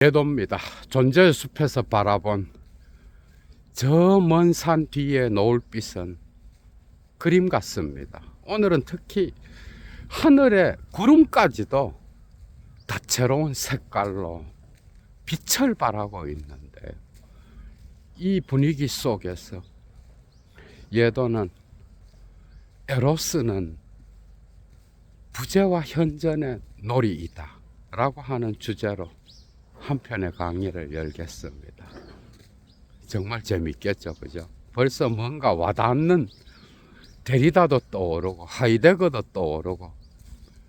예도입니다. 존재의 숲에서 바라본 저 먼 산 뒤에 노을빛은 그림 같습니다. 오늘은 특히 하늘의 구름까지도 다채로운 색깔로 빛을 발하고 있는데, 이 분위기 속에서 예도는 에로스는 부재와 현존의 놀이이다 라고 하는 주제로 한 편의 강의를 열겠습니다. 정말 재밌겠죠, 그죠? 벌써 뭔가 와닿는 데리다도 떠오르고 하이데거도 떠오르고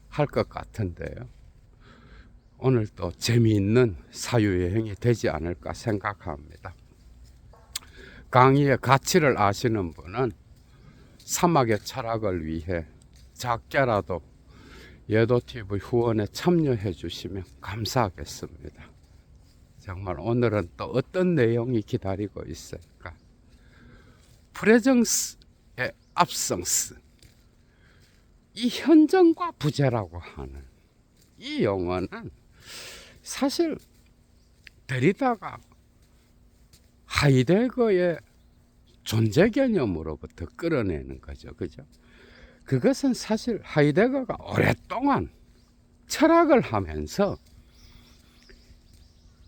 할 것 같은데요. 오늘 또 재미있는 사유여행이 되지 않을까 생각합니다. 강의의 가치를 아시는 분은 사막의 철학을 위해 작게라도 예도TV 후원에 참여해 주시면 감사하겠습니다. 정말 오늘은 또 어떤 내용이 기다리고 있을까? 프레정스의 압성스, 이 현존과 부재라고 하는 이 용어는 사실 데리다가 하이데거의 존재 개념으로부터 끌어내는 거죠, 그죠? 그것은 사실 하이데거가 오랫동안 철학을 하면서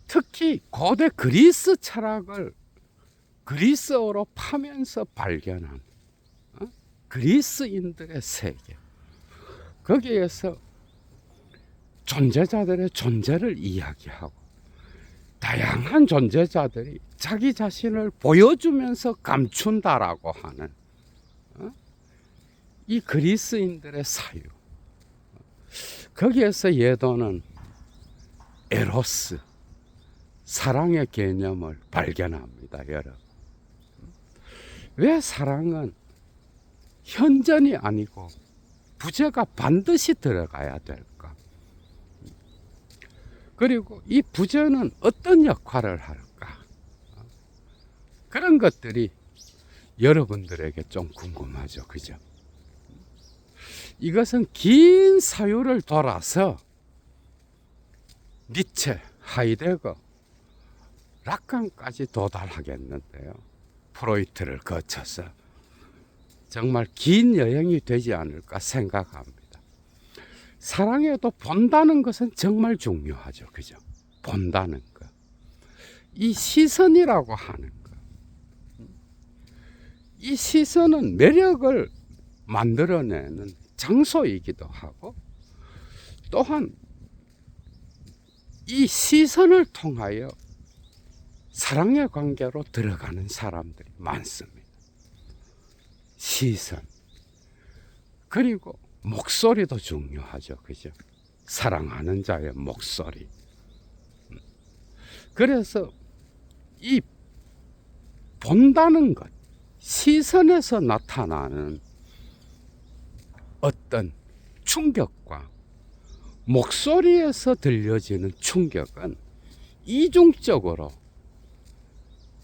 특히 고대 그리스 철학을 그리스어로 파면서 발견한 그리스인들의 세계, 거기에서 존재자들의 존재를 이야기하고 다양한 존재자들이 자기 자신을 보여주면서 감춘다라고 하는 이 그리스인들의 사유, 거기에서 예도는 에로스, 사랑의 개념을 발견합니다, 여러분. 왜 사랑은 현존이 아니고 부재가 반드시 들어가야 될까? 그리고 이 부재는 어떤 역할을 할까? 그런 것들이 여러분들에게 좀 궁금하죠, 그죠? 이것은 긴 사유를 돌아서 니체, 하이데거, 락칸까지 도달하겠는데요. 프로이트를 거쳐서 정말 긴 여행이 되지 않을까 생각합니다. 사랑에도 본다는 것은 정말 중요하죠, 그죠? 본다는 것, 이 시선이라고 하는 것, 이 시선은 매력을 만들어내는 장소이기도 하고, 또한 이 시선을 통하여 사랑의 관계로 들어가는 사람들이 많습니다. 시선, 그리고 목소리도 중요하죠, 그죠? 사랑하는 자의 목소리. 그래서 이 본다는 것, 시선에서 나타나는 어떤 충격과 목소리에서 들려지는 충격은 이중적으로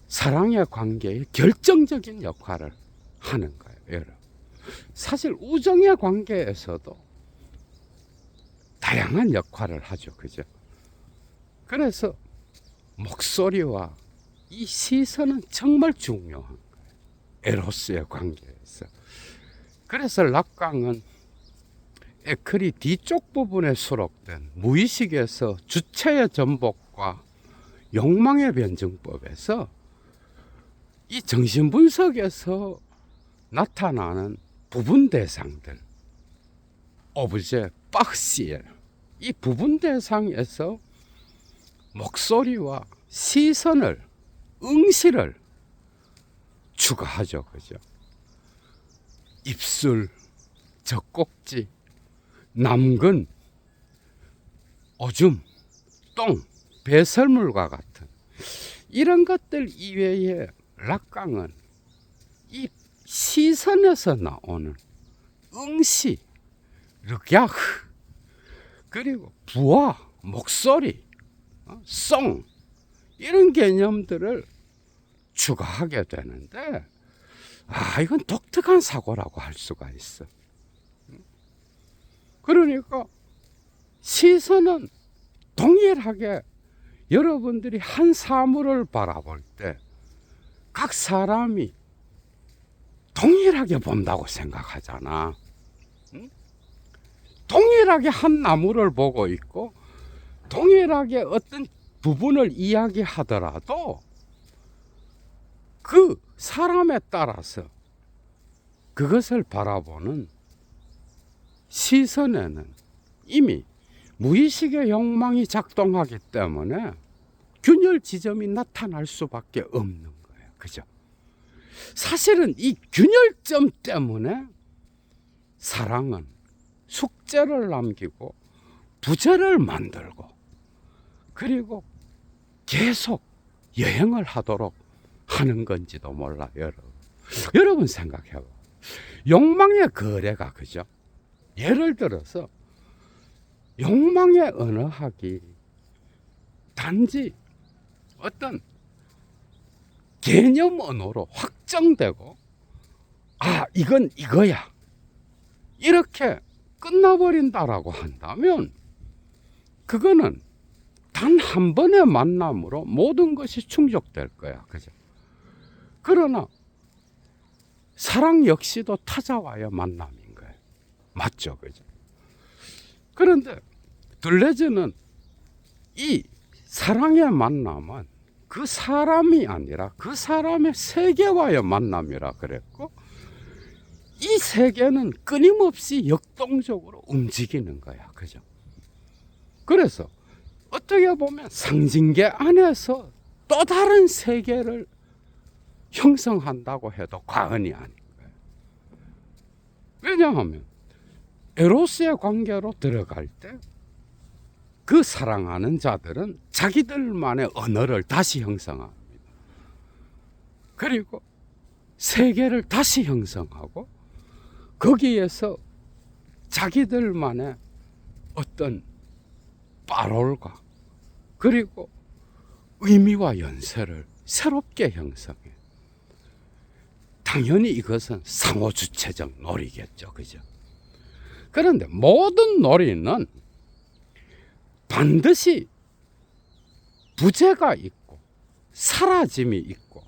사랑의 관계에 결정적인 역할을 하는 거예요, 여러분. 사실 우정의 관계에서도 다양한 역할을 하죠, 그죠? 그래서 목소리와 이 시선은 정말 중요한 거예요, 에로스의 관계에서. 그래서 락강은 에클이 뒤쪽 부분에 수록된 무의식에서 주체의 전복과 욕망의 변증법에서 이 정신분석에서 나타나는 부분 대상들, 오브제, 박시엘, 이 부분 대상에서 목소리와 시선을, 응시를 추가하죠, 그죠? 입술, 젖꼭지, 남근, 오줌, 똥, 배설물과 같은 이런 것들 이외에 락강은 이 시선에서 나오는 응시, 르갸흐, 그리고 부하, 목소리, 송, 이런 개념들을 추가하게 되는데, 이건 독특한 사고라고 할 수가 있어. 그러니까 시선은 동일하게 여러분들이 한 사물을 바라볼 때 각 사람이 동일하게 본다고 생각하잖아. 응? 동일하게 한 나무를 보고 있고 동일하게 어떤 부분을 이야기하더라도 그 사람에 따라서 그것을 바라보는 시선에는 이미 무의식의 욕망이 작동하기 때문에 균열 지점이 나타날 수밖에 없는 거예요. 그죠? 사실은 이 균열점 때문에 사랑은 숙제를 남기고 부제를 만들고 그리고 계속 여행을 하도록 하는 건지도 몰라요. 여러분 생각해봐. 욕망의 거래가 그죠? 예를 들어서 욕망의 언어학이 단지 어떤 개념 언어로 확정되고 이건 이거야 이렇게 끝나버린다라고 한다면 그거는 단 한 번의 만남으로 모든 것이 충족될 거야. 그죠? 그러나 사랑 역시도 타자와의 만남인 거예요. 맞죠? 그죠? 그런데 들레즈는 이 사랑의 만남은 그 사람이 아니라 그 사람의 세계와의 만남이라 그랬고 이 세계는 끊임없이 역동적으로 움직이는 거야. 그죠? 그래서 어떻게 보면 상징계 안에서 또 다른 세계를 형성한다고 해도 과언이 아닌 거예요. 왜냐하면 에로스의 관계로 들어갈 때 그 사랑하는 자들은 자기들만의 언어를 다시 형성합니다. 그리고 세계를 다시 형성하고 거기에서 자기들만의 어떤 파롤과 그리고 의미와 연세를 새롭게 형성해. 당연히 이것은 상호주체적 놀이겠죠. 그죠? 그런데 모든 놀이는 반드시 부재가 있고 사라짐이 있고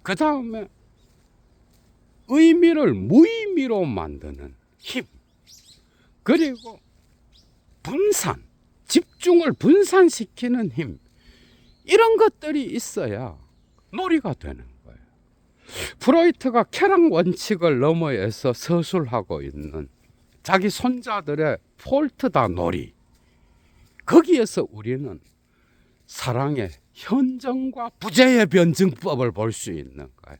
그 다음에 의미를 무의미로 만드는 힘 그리고 분산, 집중을 분산시키는 힘 이런 것들이 있어야 놀이가 되는 거예요. 프로이트가 쾌락 원칙을 너머에서 서술하고 있는 자기 손자들의 폴트다 놀이 거기에서 우리는 사랑의 현정과 부재의 변증법을 볼 수 있는 거예요.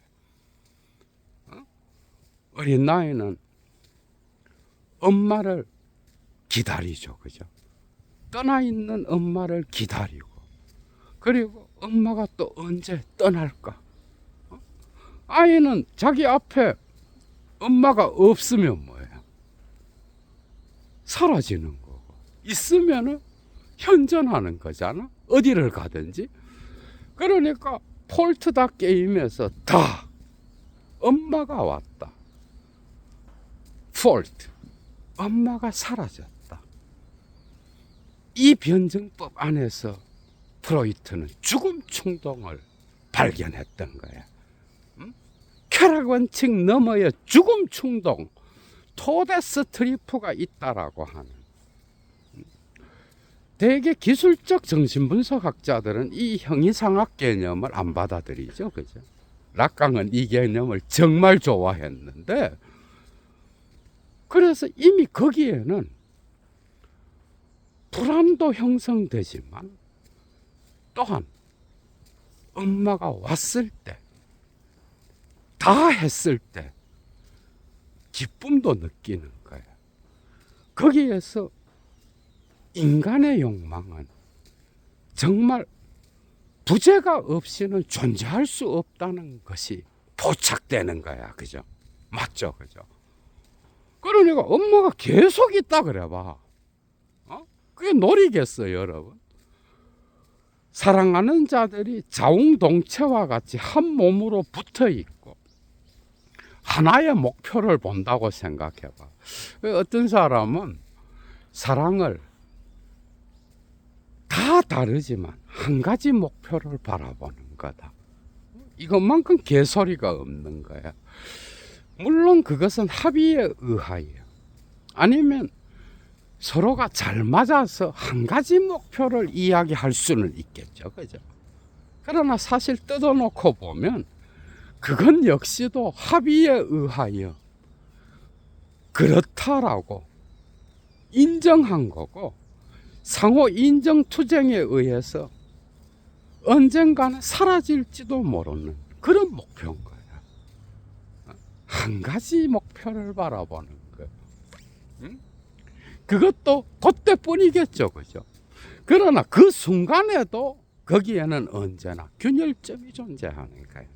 어린 나이는 엄마를 기다리죠. 그죠? 떠나 있는 엄마를 기다리고 그리고 엄마가 또 언제 떠날까? 아이는 자기 앞에 엄마가 없으면 뭐예요? 사라지는 거고 있으면은 현존하는 거잖아. 어디를 가든지. 그러니까 폴트다 게임에서 다 엄마가 왔다. 폴트 엄마가 사라졌다. 이 변증법 안에서 프로이트는 죽음 충동을 발견했던 거야. 쾌락 원칙 너머의 죽음 충동, 토데스트리프가 있다라고 하는. 대개 기술적 정신분석학자들은 이 형이상학 개념을 안 받아들이죠. 그죠? 락강은 이 개념을 정말 좋아했는데, 그래서 이미 거기에는 불안도 형성되지만, 또한 엄마가 왔을 때, 다 했을 때, 기쁨도 느끼는 거예요. 거기에서 인간의 욕망은 정말 부재가 없이는 존재할 수 없다는 것이 포착되는 거야. 그죠? 맞죠? 그죠? 그러니까 엄마가 계속 있다 그래봐. 그게 놀이겠어요, 여러분? 사랑하는 자들이 자웅동체와 같이 한 몸으로 붙어 있고 하나의 목표를 본다고 생각해봐. 어떤 사람은 사랑을 다 다르지만 한 가지 목표를 바라보는 거다. 이것만큼 개소리가 없는 거야. 물론 그것은 합의에 의하여 아니면 서로가 잘 맞아서 한 가지 목표를 이야기할 수는 있겠죠. 그죠? 그러나 사실 뜯어놓고 보면 그건 역시도 합의에 의하여 그렇다라고 인정한 거고 상호 인정 투쟁에 의해서 언젠가는 사라질지도 모르는 그런 목표인 거야. 한 가지 목표를 바라보는 거. 응? 그것도 그때뿐이겠죠. 그죠? 그러나 그 순간에도 거기에는 언제나 균열점이 존재하는 거예요.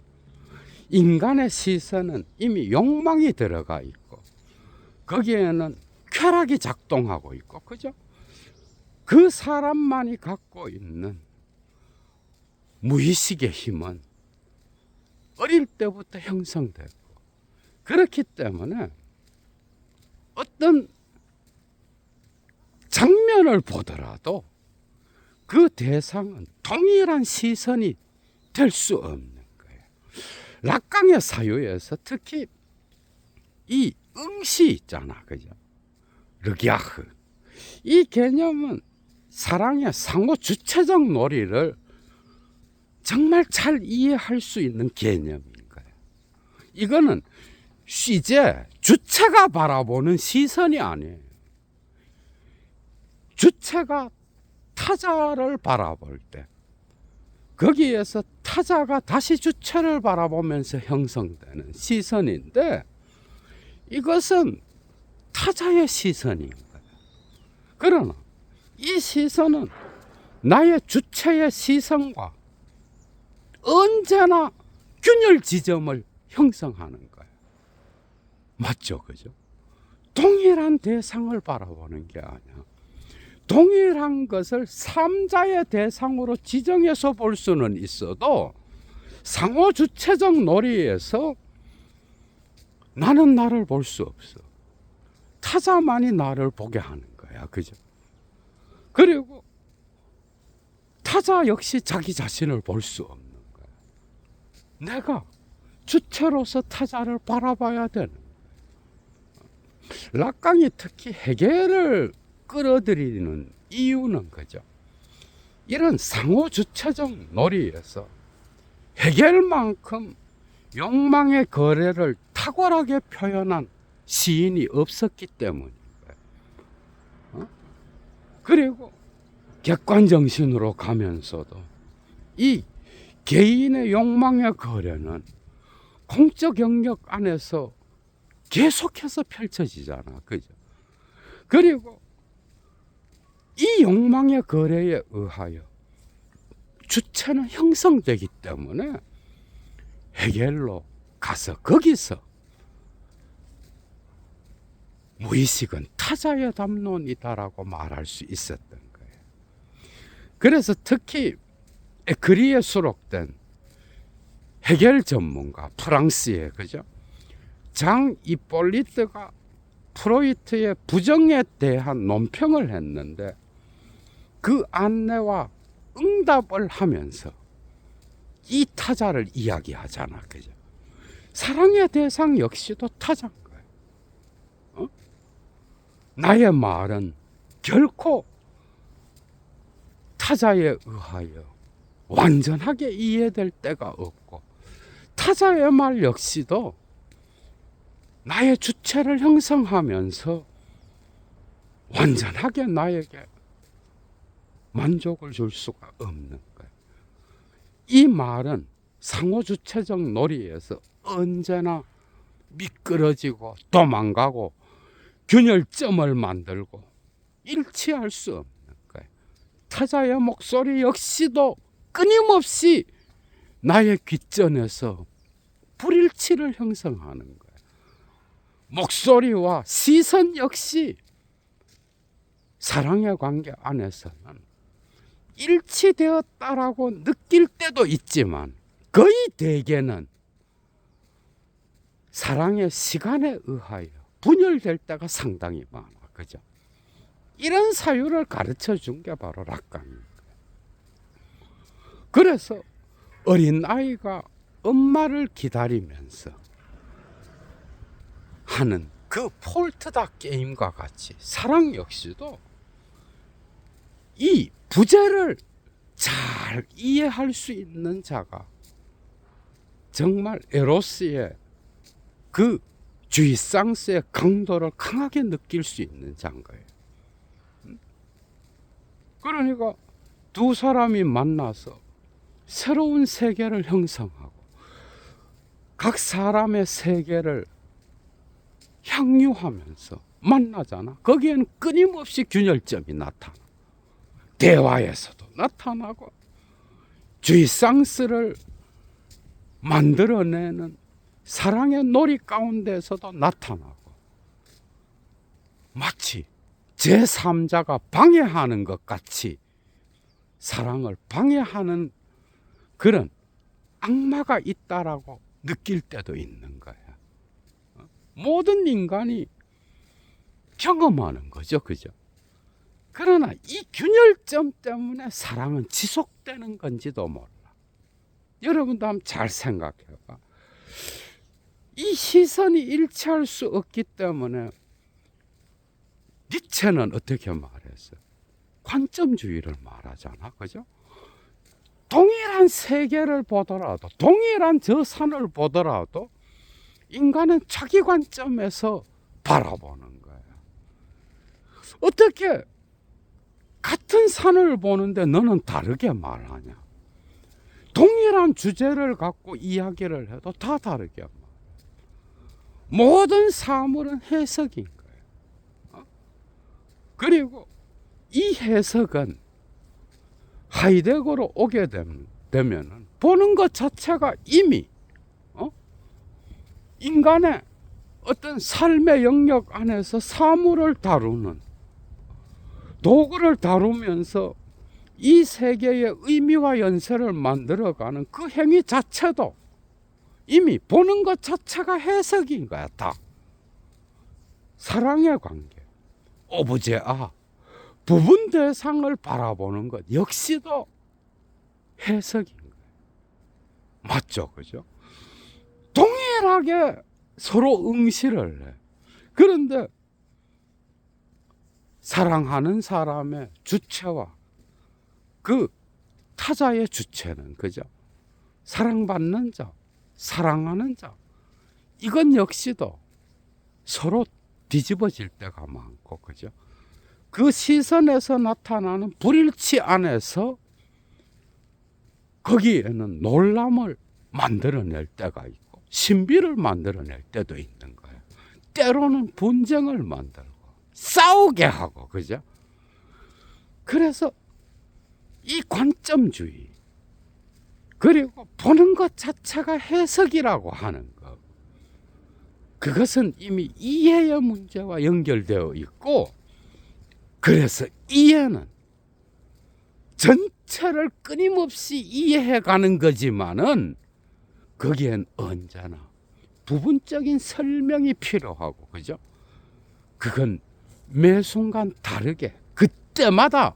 인간의 시선은 이미 욕망이 들어가 있고 거기에는 쾌락이 작동하고 있고, 그죠? 그 사람만이 갖고 있는 무의식의 힘은 어릴 때부터 형성됐고, 그렇기 때문에 어떤 장면을 보더라도 그 대상은 동일한 시선이 될 수 없는 거예요. 락강의 사유에서 특히 이 응시 있잖아, 그죠? 르기아흐. 이 개념은 사랑의 상호 주체적 놀이를 정말 잘 이해할 수 있는 개념인 거예요. 이거는 이제 주체가 바라보는 시선이 아니에요. 주체가 타자를 바라볼 때 거기에서 타자가 다시 주체를 바라보면서 형성되는 시선인데, 이것은 타자의 시선인 거예요. 그러나 이 시선은 나의 주체의 시선과 언제나 균열 지점을 형성하는 거예요. 맞죠? 그죠? 동일한 대상을 바라보는 게 아니야. 동일한 것을 삼자의 대상으로 지정해서 볼 수는 있어도 상호 주체적 놀이에서 나는 나를 볼 수 없어. 타자만이 나를 보게 하는 거야. 그죠? 그리고 타자 역시 자기 자신을 볼 수 없는 거야. 내가 주체로서 타자를 바라봐야 되는 거야. 락강이 특히 해겔을 끌어들이는 이유는 그죠? 이런 상호 주체적 놀이에서 해겔만큼 욕망의 거래를 탁월하게 표현한 시인이 없었기 때문인 거예요. 그리고 객관정신으로 가면서도 이 개인의 욕망의 거래는 공적 영역 안에서 계속해서 펼쳐지잖아. 그죠? 그리고 이 욕망의 거래에 의하여 주체는 형성되기 때문에 해겔로 가서 거기서 무의식은 타자의 담론이다라고 말할 수 있었던 거예요. 그래서 특히 에크리에 수록된 해겔 전문가 프랑스의, 그죠? 장 이폴리트가 프로이트의 부정에 대한 논평을 했는데 그 안내와 응답을 하면서 이 타자를 이야기하잖아. 그죠? 사랑의 대상 역시도 타자인 거예요. 나의 말은 결코 타자에 의하여 완전하게 이해될 때가 없고, 타자의 말 역시도 나의 주체를 형성하면서 완전하게 나에게 만족을 줄 수가 없는 거예요. 이 말은 상호주체적 놀이에서 언제나 미끄러지고 도망가고 균열점을 만들고 일치할 수 없는 거예요. 타자의 목소리 역시도 끊임없이 나의 귓전에서 불일치를 형성하는 거예요. 목소리와 시선 역시 사랑의 관계 안에서는 일치되었다라고 느낄 때도 있지만 거의 대개는 사랑의 시간에 의하여 분열될 때가 상당히 많아. 그죠? 이런 사유를 가르쳐 준 게 바로 락강입니다. 그래서 어린 아이가 엄마를 기다리면서 하는 그 폴트다 게임과 같이 사랑 역시도 이 부재를 잘 이해할 수 있는 자가 정말 에로스의 그 쥐상스의 강도를 강하게 느낄 수 있는 자인 거예요. 그러니까 두 사람이 만나서 새로운 세계를 형성하고 각 사람의 세계를 향유하면서 만나잖아. 거기에는 끊임없이 균열점이 나타나. 대화에서도 나타나고 쥐상스를 만들어내는 사랑의 놀이 가운데서도 나타나고 마치 제3자가 방해하는 것 같이 사랑을 방해하는 그런 악마가 있다라고 느낄 때도 있는 거야. 모든 인간이 경험하는 거죠. 그죠? 그러나 이 균열점 때문에 사랑은 지속되는 건지도 몰라. 여러분도 한번 잘 생각해봐. 이 시선이 일치할 수 없기 때문에 니체는 어떻게 말했어요? 관점주의를 말하잖아. 그죠? 동일한 세계를 보더라도, 동일한 저 산을 보더라도 인간은 자기 관점에서 바라보는 거야. 어떻게 같은 산을 보는데 너는 다르게 말하냐? 동일한 주제를 갖고 이야기를 해도 다 다르게 말해. 모든 사물은 해석인 거예요. 그리고 이 해석은 하이데거로 오게 되면은 보는 것 자체가 이미 인간의 어떤 삶의 영역 안에서 사물을 다루는 도구를 다루면서 이 세계의 의미와 연세를 만들어가는 그 행위 자체도 이미 보는 것 자체가 해석인 거야. 다 사랑의 관계, 오브제아, 부분 대상을 바라보는 것 역시도 해석인 거예요. 맞죠? 그죠? 동일하게 서로 응시를 해. 그런데 사랑하는 사람의 주체와 그 타자의 주체는, 그죠? 사랑받는 자, 사랑하는 자, 이건 역시도 서로 뒤집어질 때가 많고, 그죠? 그 시선에서 나타나는 불일치 안에서 거기에는 놀람을 만들어낼 때가 있고 신비를 만들어낼 때도 있는 거예요. 때로는 분쟁을 만들고 싸우게 하고, 그죠? 그래서 이 관점주의, 그리고 보는 것 자체가 해석이라고 하는 것, 그것은 이미 이해의 문제와 연결되어 있고, 그래서 이해는 전체를 끊임없이 이해해가는 거지만은 거기엔 언제나 부분적인 설명이 필요하고, 그죠? 그건 매 순간 다르게 그때마다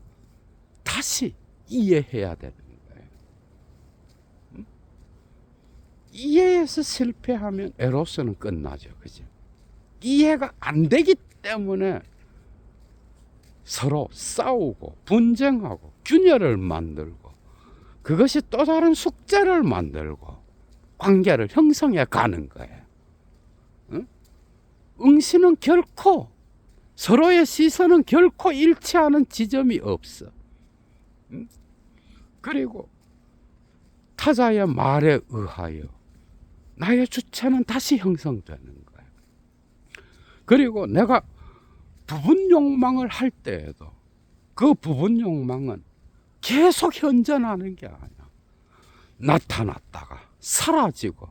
다시 이해해야 되는 거예요. 이해에서 실패하면 에로스는 끝나죠. 그죠? 이해가 안 되기 때문에 서로 싸우고 분쟁하고 균열을 만들고 그것이 또 다른 숙제를 만들고 관계를 형성해 가는 거예요. 응? 응시는 결코, 서로의 시선은 결코 일치하는 지점이 없어. 응? 그리고 타자의 말에 의하여 나의 주체는 다시 형성되는 거예요. 그리고 내가 부분 욕망을 할 때에도 그 부분 욕망은 계속 현존하는 게 아니야. 나타났다가 사라지고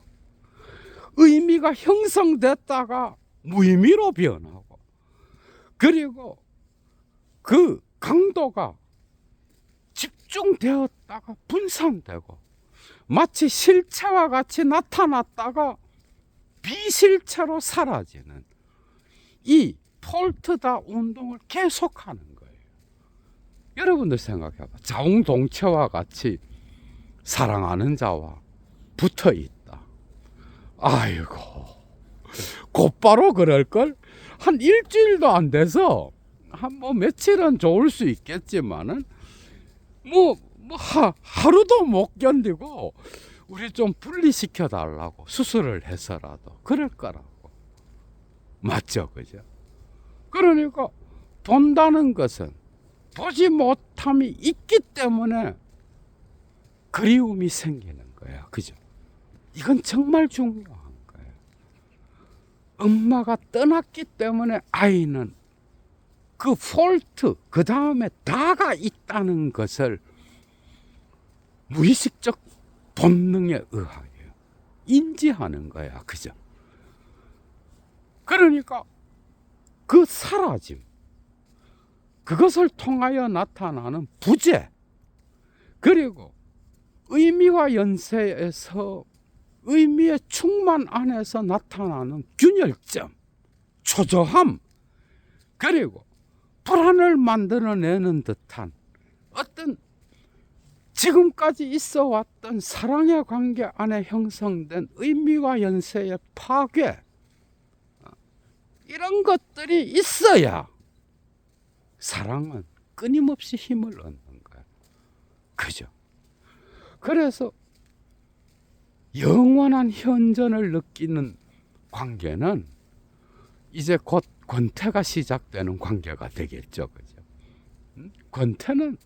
의미가 형성됐다가 무의미로 변하고, 그리고 그 강도가 집중되었다가 분산되고 마치 실체와 같이 나타났다가 비실체로 사라지는 이 폴트다 운동을 계속하는 거예요. 여러분들 생각해봐. 자웅동체와 같이 사랑하는 자와 붙어 있다. 아이고, 곧바로 그럴걸? 한 일주일도 안 돼서, 뭐 며칠은 좋을 수 있겠지만은, 하루도 못 견디고, 우리 좀 분리시켜 달라고 수술을 해서라도 그럴 거라고. 맞죠, 그죠? 그러니까 본다는 것은 보지 못함이 있기 때문에 그리움이 생기는 거야, 그죠? 이건 정말 중요한 거예요. 엄마가 떠났기 때문에 아이는 그 폴트, 그 다음에 다가 있다는 것을 무의식적 본능에 의하여 인지하는 거야, 그죠? 그러니까 그 사라짐, 그것을 통하여 나타나는 부재, 그리고 의미와 연세에서 의미의 충만 안에서 나타나는 균열점, 초조함, 그리고 불안을 만들어내는 듯한 어떤 지금까지 있어 왔던 사랑의 관계 안에 형성된 의미와 연세의 파괴, 이런 것들이 있어야 사랑은 끊임없이 힘을 얻는 거야. 그죠? 그래서 영원한 현존을 느끼는 관계는 이제 곧 권태가 시작되는 관계가 되겠죠. 그죠? 권태는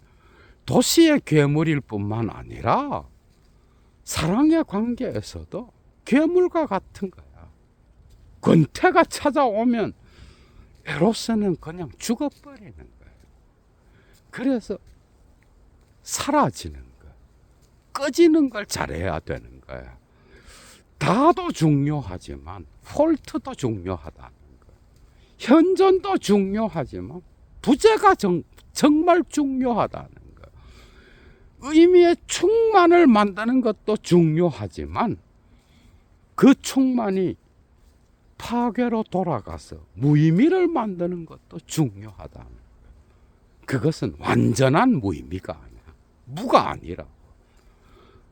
도시의 괴물일 뿐만 아니라 사랑의 관계에서도 괴물과 같은 거야. 권태가 찾아오면 에로스는 그냥 죽어버리는 거예요. 그래서 사라지는 거, 꺼지는 걸 잘해야 되는 거야. 다도 중요하지만 폴트도 중요하다는 거. 현존도 중요하지만 부재가 정말 중요하다는 거. 의미의 충만을 만드는 것도 중요하지만 그 충만이 파괴로 돌아가서 무의미를 만드는 것도 중요하다는 거예요. 그것은 완전한 무의미가 아니야. 무가 아니라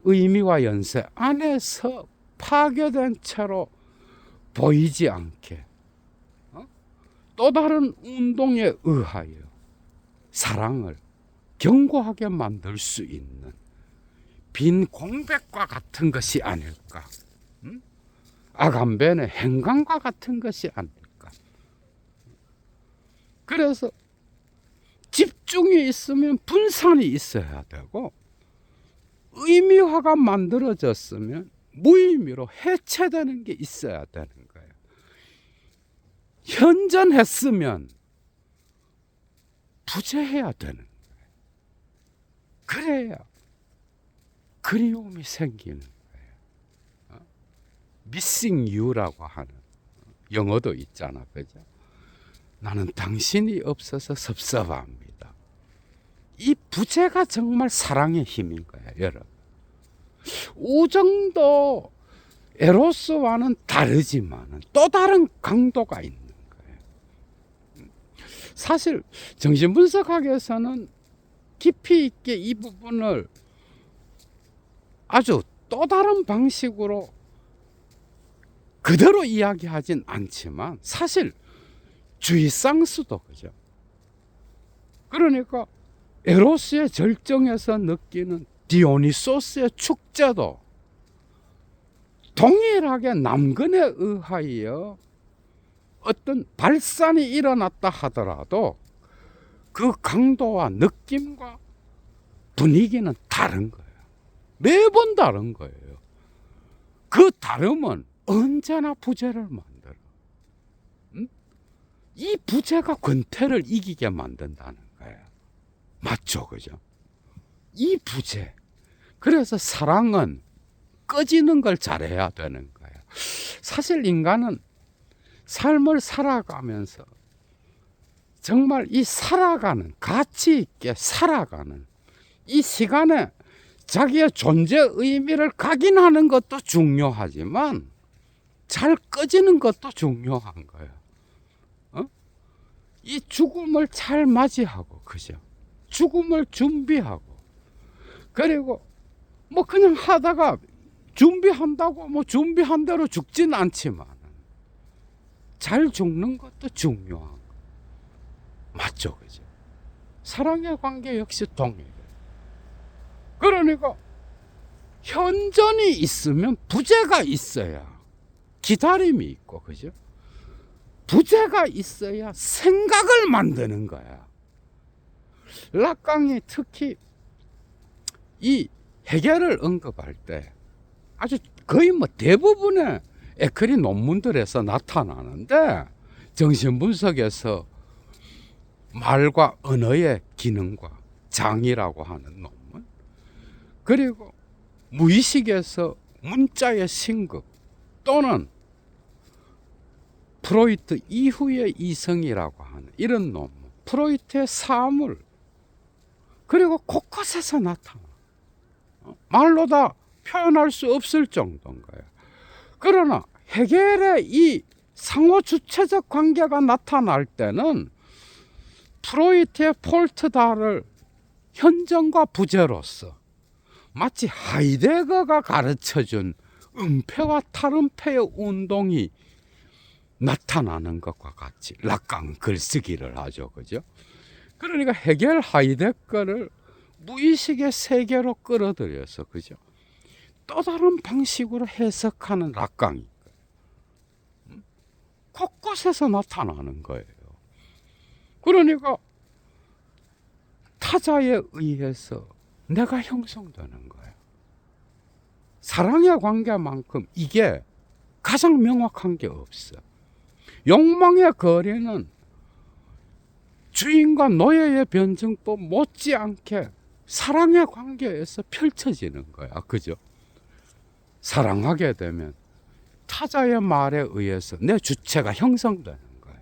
의미와 연세 안에서 파괴된 채로 보이지 않게 또 다른 운동에 의하여 사랑을 견고하게 만들 수 있는 빈 공백과 같은 것이 아닐까. 아간벤의 행간과 같은 것이 아닐까. 그래서 집중이 있으면 분산이 있어야 되고, 의미화가 만들어졌으면 무의미로 해체되는 게 있어야 되는 거예요. 현존했으면 부재해야 되는 거예요. 그래야 그리움이 생기는 거예요. Missing you라고 하는 영어도 있잖아, 그죠? 나는 당신이 없어서 섭섭합니다. 이 부재가 정말 사랑의 힘인 거야, 여러분. 우정도 에로스와는 다르지만 또 다른 강도가 있는 거예요. 사실 정신분석학에서는 깊이 있게 이 부분을 아주 또 다른 방식으로 그대로 이야기하진 않지만 사실 주의상수도 그죠. 그러니까 에로스의 절정에서 느끼는 디오니소스의 축제도 동일하게 남근에 의하여 어떤 발산이 일어났다 하더라도 그 강도와 느낌과 분위기는 다른 거예요. 매번 다른 거예요. 그 다름은 언제나 부재를 만들어. 이 부재가 권태를 이기게 만든다는 거예요. 맞죠, 그죠? 이 부재. 그래서 사랑은 꺼지는 걸 잘해야 되는 거예요. 사실 인간은 삶을 살아가면서 정말 이 살아가는, 가치 있게 살아가는 이 시간에 자기의 존재 의미를 각인하는 것도 중요하지만 잘 꺼지는 것도 중요한 거예요. 이 죽음을 잘 맞이하고, 그죠? 죽음을 준비하고, 그리고 뭐 그냥 하다가 준비한다고 뭐 준비한 대로 죽진 않지만 잘 죽는 것도 중요한 거. 맞죠, 그죠? 사랑의 관계 역시 동일해. 그러니까 현존이 있으면 부재가 있어야 기다림이 있고, 그죠? 부재가 있어야 생각을 만드는 거야. 락강이 특히 이 해겔을 언급할 때 아주 거의 뭐 대부분의 에크리 논문들에서 나타나는데, 정신분석에서 말과 언어의 기능과 장이라고 하는 논문, 그리고 무의식에서 문자의 신급 또는 프로이트 이후의 이성이라고 하는 이런 논문, 프로이트의 사물, 그리고 곳곳에서 나타나. 말로 다 표현할 수 없을 정도인 거예요. 그러나 해겔의 이 상호 주체적 관계가 나타날 때는 프로이트의 폴트다를 현존과 부재로서 마치 하이데거가 가르쳐준 음패와 탈음패의 운동이 나타나는 것과 같이 락강 글쓰기를 하죠, 그죠? 그러니까 해겔 하이데거를 무의식의 세계로 끌어들여서, 그죠? 또 다른 방식으로 해석하는 락강이 곳곳에서 나타나는 거예요. 그러니까 타자에 의해서 내가 형성되는 거예요. 사랑의 관계만큼 이게 가장 명확한 게 없어. 욕망의 거래는 주인과 노예의 변증법 못지않게 사랑의 관계에서 펼쳐지는 거야, 그죠? 사랑하게 되면 타자의 말에 의해서 내 주체가 형성되는 거예요.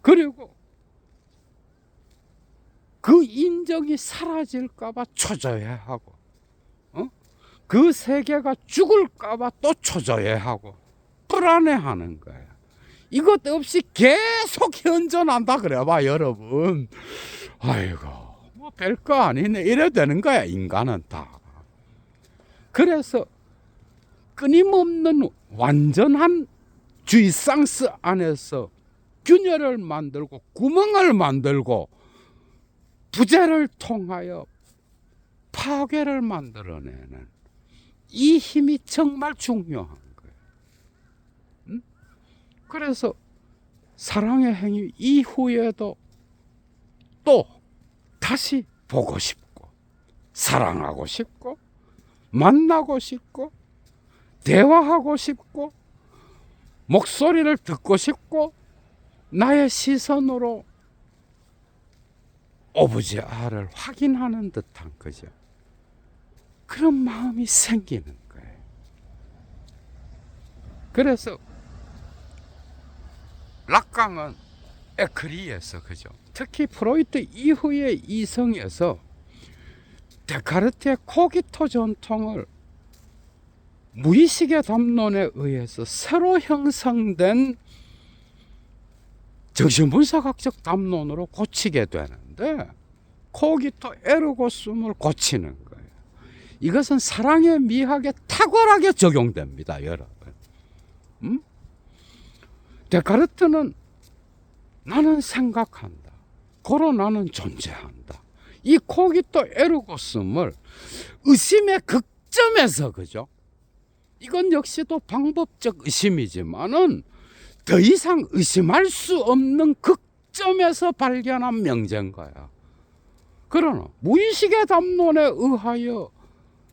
그리고 그 인정이 사라질까봐 초조해하고, 그 세계가 죽을까봐 또 초조해하고 불안해하는 거예요. 이것 없이 계속 현존한다 그래봐, 여러분. 아이고, 뭐 별거 아니네, 이래 되는 거야, 인간은 다. 그래서 끊임없는 완전한 쥐상스 안에서 균열을 만들고 구멍을 만들고 부재를 통하여 파괴를 만들어내는 이 힘이 정말 중요한 거예요. 그래서 사랑의 행위 이후에도 또 다시 보고 싶고 사랑하고 싶고 만나고 싶고 대화하고 싶고 목소리를 듣고 싶고 나의 시선으로 오브제아를 확인하는 듯한, 거죠. 그런 마음이 생기는 거예요. 그래서 락강은 에크리에서, 그죠, 특히 프로이트 이후의 이성에서 데카르트의 코기토 전통을 무의식의 담론에 의해서 새로 형성된 정신분석학적 담론으로 고치게 되는데, 코기토 에르고숨을 고치는 거예요. 이것은 사랑의 미학에 탁월하게 적용됩니다, 여러분. 데카르트는 나는 생각한다, 고로 나는 존재한다, 이 코기토 에르고숨을 의심의 극점에서, 그죠? 이건 역시도 방법적 의심이지만은 더 이상 의심할 수 없는 극점에서 발견한 명제인 거야. 그러나 무의식의 담론에 의하여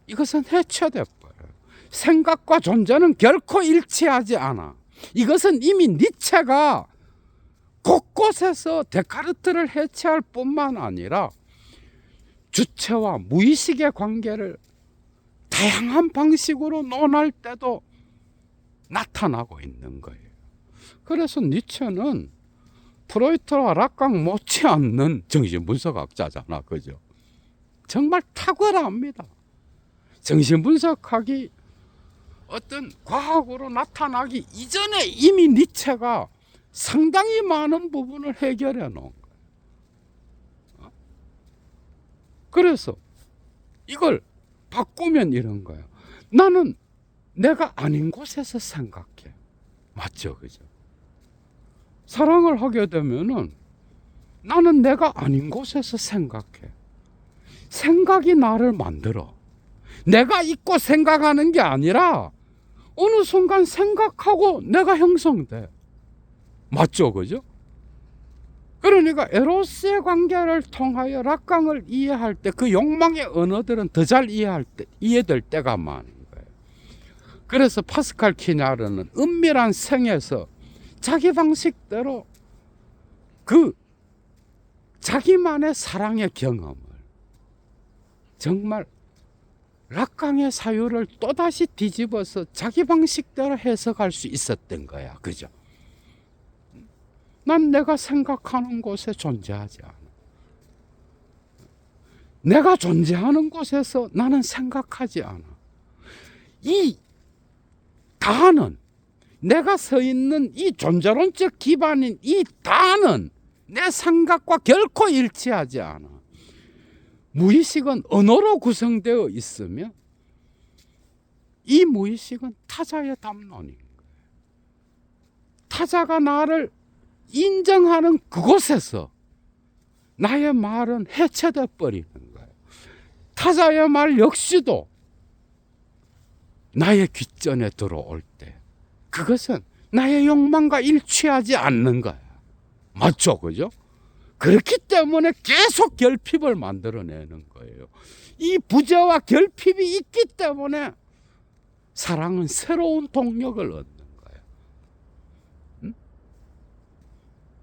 이것은 해체돼 버려요. 생각과 존재는 결코 일치하지 않아. 이것은 이미 니체가 곳곳에서 데카르트를 해체할 뿐만 아니라 주체와 무의식의 관계를 다양한 방식으로 논할 때도 나타나고 있는 거예요. 그래서 니체는 프로이트와 락강 못지않는 정신분석학자잖아, 그죠? 정말 탁월합니다. 정신분석학이 어떤 과학으로 나타나기 이전에 이미 니체가 상당히 많은 부분을 해결해 놓은 거예요. 그래서 이걸 바꾸면 이런 거예요. 나는 내가 아닌 곳에서 생각해. 맞죠? 그죠? 사랑을 하게 되면은 나는 내가 아닌 곳에서 생각해. 생각이 나를 만들어. 내가 있고 생각하는 게 아니라 어느 순간 생각하고 내가 형성돼. 맞죠? 그죠? 그러니까 에로스의 관계를 통하여 락강을 이해할 때 그 욕망의 언어들은 더 잘 이해될 때가 많은 거예요. 그래서 파스칼 키냐르는 은밀한 생에서 자기 방식대로 그 자기만의 사랑의 경험을 정말 락강의 사유를 또다시 뒤집어서 자기 방식대로 해석할 수 있었던 거야. 그죠? 난 내가 생각하는 곳에 존재하지 않아. 내가 존재하는 곳에서 나는 생각하지 않아. 이 다는, 내가 서 있는 이 존재론적 기반인 이 다는 내 생각과 결코 일치하지 않아. 무의식은 언어로 구성되어 있으며 이 무의식은 타자의 담론인 거예요. 타자가 나를 인정하는 그곳에서 나의 말은 해체돼 버리는 거예요. 타자의 말 역시도 나의 귓전에 들어올 때 그것은 나의 욕망과 일치하지 않는 거야. 맞죠? 그죠? 그렇기 때문에 계속 결핍을 만들어내는 거예요. 이 부재와 결핍이 있기 때문에 사랑은 새로운 동력을 얻는 거예요.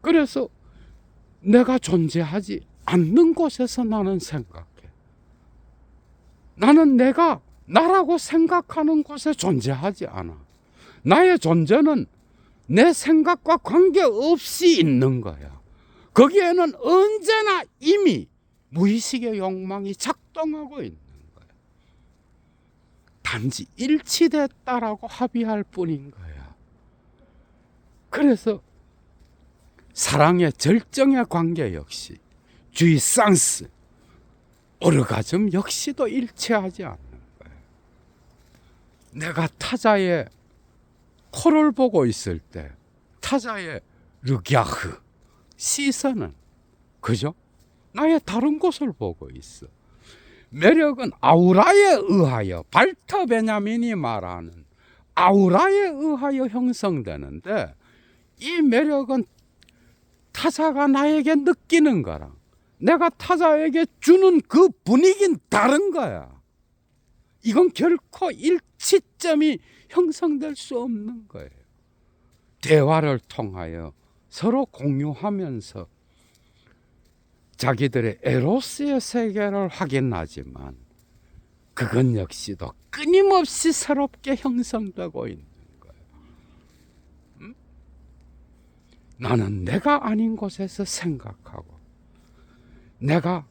그래서 내가 존재하지 않는 곳에서 나는 생각해. 나는 내가 나라고 생각하는 곳에 존재하지 않아. 나의 존재는 내 생각과 관계없이 있는 거야. 거기에는 언제나 이미 무의식의 욕망이 작동하고 있는 거야. 단지 일치됐다라고 합의할 뿐인 거야. 그래서 사랑의 절정의 관계 역시 주이상스, 오르가즘 역시도 일치하지 않는 거예요. 내가 타자의 코를 보고 있을 때 타자의 르갸흐 시선은 그죠? 나의 다른 곳을 보고 있어. 매력은 아우라에 의하여, 발터 베냐민이 말하는 아우라에 의하여 형성되는데 이 매력은 타자가 나에게 느끼는 거랑 내가 타자에게 주는 그 분위기는 다른 거야. 이건 결코 일치점이 형성될 수 없는 거예요. 대화를 통하여 서로 공유하면서 자기들의 에로스의 세계를 확인하지만 그건 역시도 끊임없이 새롭게 형성되고 있는 거예요. 나는 내가 아닌 곳에서 생각하고 내가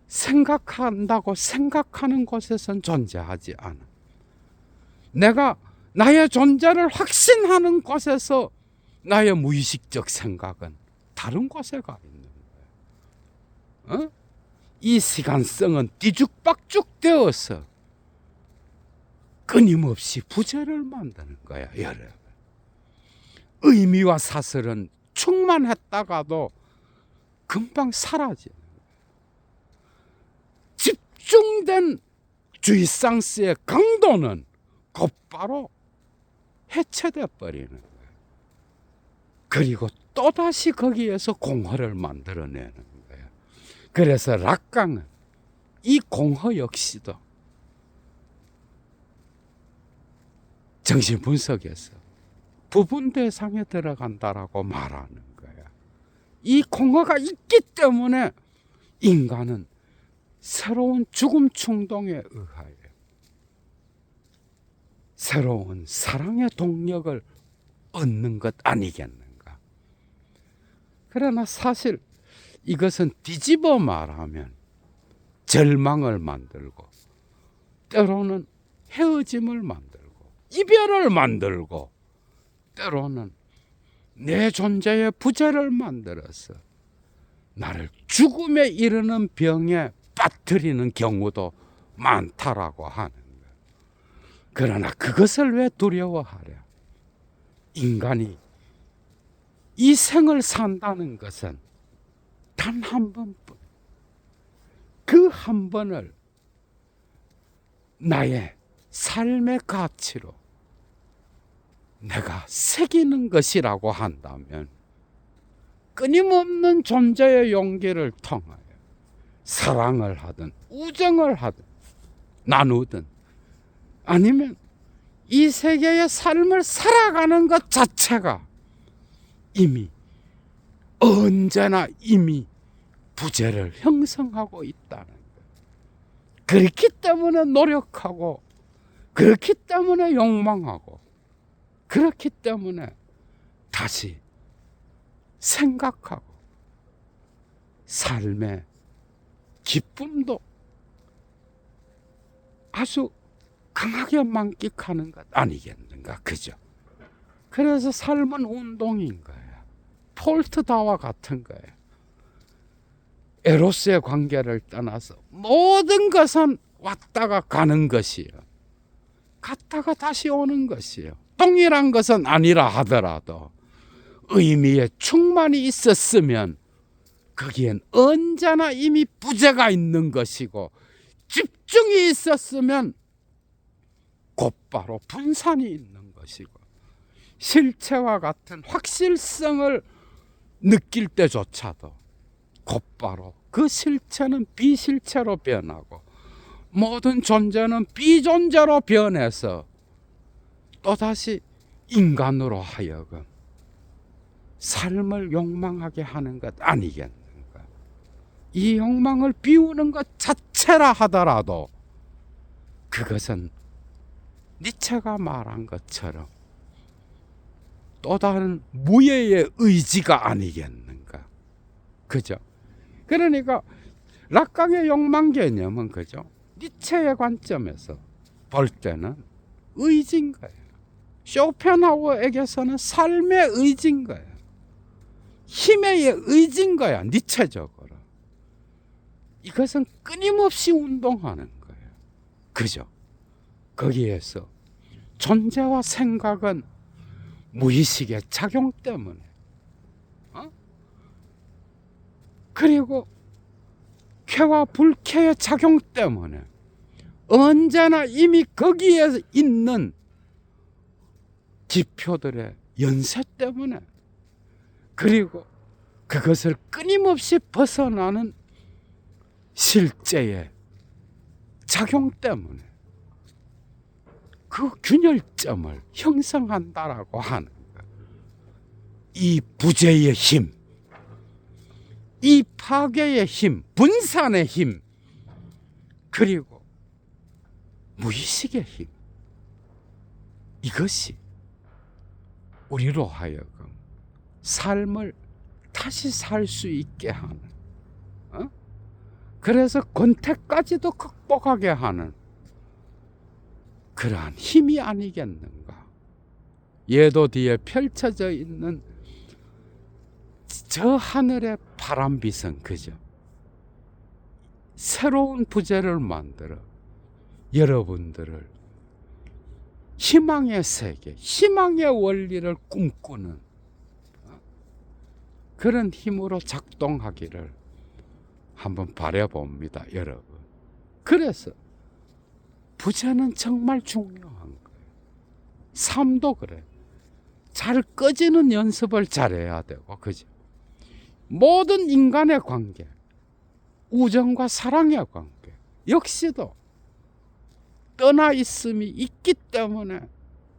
생각한다고 생각하는 곳에선 존재하지 않아. 내가 나의 존재를 확신하는 곳에서 나의 무의식적 생각은 다른 곳에 가 있는 거예요. 이 시간성은 뒤죽박죽 되어서 끊임없이 부재를 만드는 거야, 여러분. 의미와 사슬은 충만했다가도 금방 사라지는 거예요. 집중된 주이상스의 강도는 곧바로 해체돼 버리는 거예요. 그리고 또다시 거기에서 공허를 만들어내는 거예요. 그래서 락강은 이 공허 역시도 정신 분석에서 부분 대상에 들어간다라고 말하는 거예요. 이 공허가 있기 때문에 인간은 새로운 죽음 충동에 의하여 새로운 사랑의 동력을 얻는 것 아니겠는가. 그러나 사실 이것은 뒤집어 말하면 절망을 만들고 때로는 헤어짐을 만들고 이별을 만들고 때로는 내 존재의 부재를 만들어서 나를 죽음에 이르는 병에 빠뜨리는 경우도 많다라고 하는 거예요. 그러나 그것을 왜 두려워하랴? 인간이 이 생을 산다는 것은 단 한 번뿐. 그 한 번을 나의 삶의 가치로 내가 새기는 것이라고 한다면 끊임없는 존재의 용기를 통하여 사랑을 하든 우정을 하든 나누든 아니면 이 세계의 삶을 살아가는 것 자체가 이미 언제나 이미 부재를 형성하고 있다는 거예요. 그렇기 때문에 노력하고 그렇기 때문에 욕망하고 그렇기 때문에 다시 생각하고 삶의 기쁨도 아주 강하게 만끽하는 것 아니겠는가, 그죠? 그래서 삶은 운동인 거예요. 폴트다와 같은 거예요. 에로스의 관계를 떠나서 모든 것은 왔다가 가는 것이요, 갔다가 다시 오는 것이요. 동일한 것은 아니라 하더라도 의미의 충만이 있었으면 거기엔 언제나 이미 부재가 있는 것이고, 집중이 있었으면 곧바로 분산이 있는 것이고, 실체와 같은 확실성을 느낄 때조차도 곧바로 그 실체는 비실체로 변하고 모든 존재는 비존재로 변해서 또다시 인간으로 하여금 삶을 욕망하게 하는 것 아니겠는가. 이 욕망을 비우는 것 자체라 하더라도 그것은 니체가 말한 것처럼 또 다른 무예의 의지가 아니겠는가, 그죠? 그러니까 락강의 욕망 개념은, 그죠, 니체의 관점에서 볼 때는 의지인 거예요. 쇼펜하우어에게서는 삶의 의지인 거예요. 힘의 의지인 거야, 니체적으로. 이것은 끊임없이 운동하는 거예요, 그죠? 거기에서 존재와 생각은 무의식의 작용 때문에, 그리고 쾌와 불쾌의 작용 때문에 언제나 이미 거기에 있는 지표들의 연쇄 때문에, 그리고 그것을 끊임없이 벗어나는 실제의 작용 때문에 그 균열점을 형성한다라고 하는 거예요. 이 부재의 힘, 이 파괴의 힘, 분산의 힘, 그리고 무의식의 힘, 이것이 우리로 하여금 삶을 다시 살 수 있게 하는, 그래서 권태까지도 극복하게 하는 그러한 힘이 아니겠는가. 예도 뒤에 펼쳐져 있는 저 하늘의 파란빛은, 그죠, 새로운 부재를 만들어 여러분들을 희망의 세계, 희망의 원리를 꿈꾸는 그런 힘으로 작동하기를 한번 바라봅니다, 여러분. 그래서 부재는 정말 중요한 거예요. 삶도 그래. 잘 꺼지는 연습을 잘해야 되고, 그죠? 모든 인간의 관계, 우정과 사랑의 관계 역시도 떠나 있음이 있기 때문에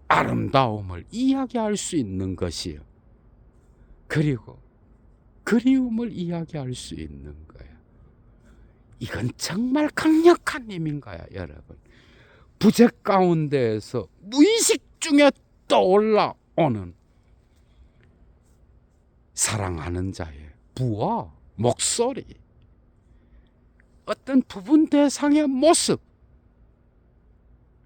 아름다움을 이야기할 수 있는 것이요, 그리고 그리움을 이야기할 수 있는 거예요. 이건 정말 강력한 힘인가요, 여러분? 부재 가운데에서 무의식 중에 떠올라오는 사랑하는 자의 부와 목소리, 어떤 부분 대상의 모습,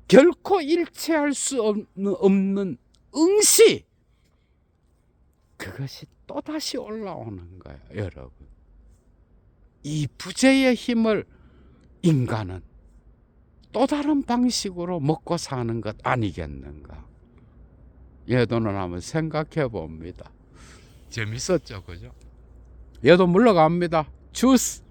결코 일체할 수 없는 응시, 그것이 또다시 올라오는 거예요, 여러분. 이 부재의 힘을 인간은 또 다른 방식으로 먹고 사는 것 아니겠는가? 얘도는 한번 생각해 봅니다. 재밌었죠, 그죠? 얘도 물러갑니다. 주스!